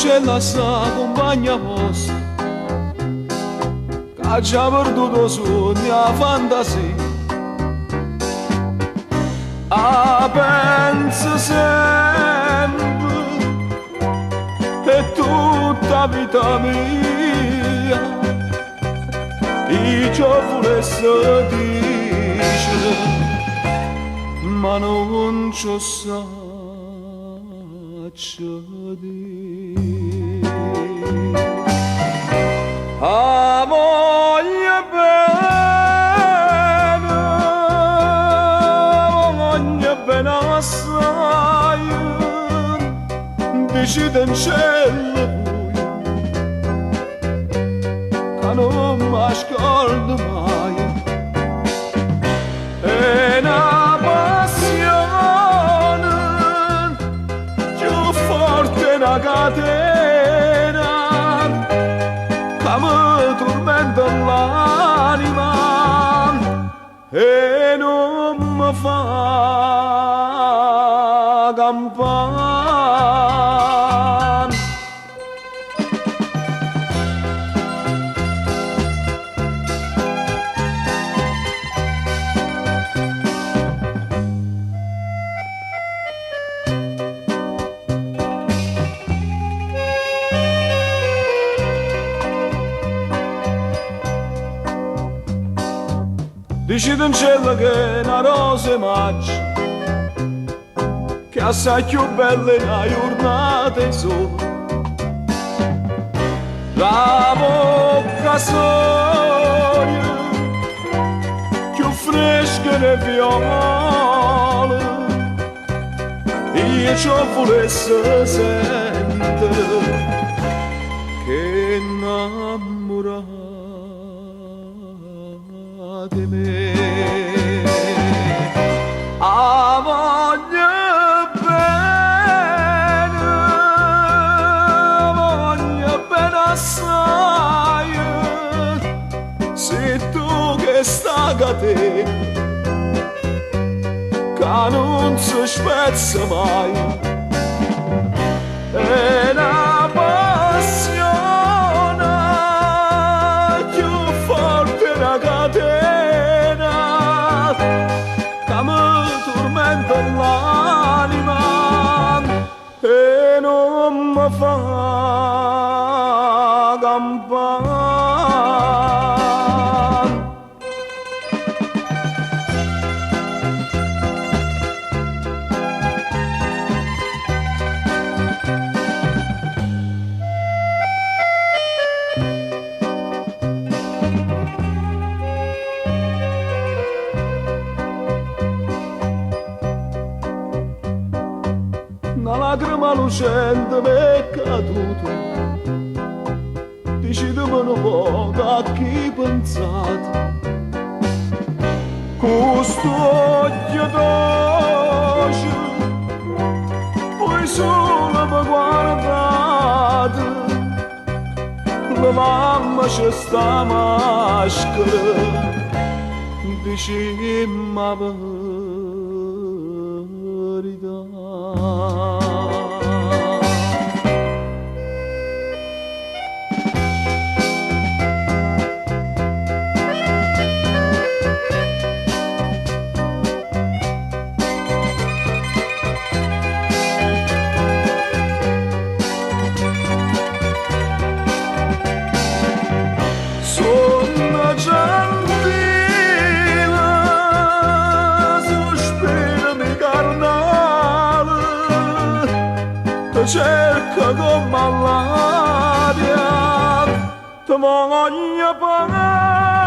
c'è la sa compagna vostra che ci ha perduto sogni a fantasia. Penso sempre è tutta vita mia, io volesse dire ma non ci saccio dire. Voglio bene assai, decide in cielo che non mi scordo mai. È una passione più forte una catena che mi tormenta l'anima e non mi fa campare. Decide in cielo che è una rosa maggio, che assai più bella è una giornata di sole. La bocca sogna, più fresca le viole, io ci volesse sentire che innamorata di me. Voglio bene assai, se tu che sta a te, che non si spezza mai, è una passione più forte una catena che mi tormenta l'anima e non mi fa campare. Una lacrima lucente mi è caduta, decidimi un po' a chi pensate. Questo occhio dolce, poi solo mi guardate, la mamma c'è sta maschera, dicimmi la verità. Sono gentile, sospirami carnale, ti cerco come l'aria, ti voglio bene.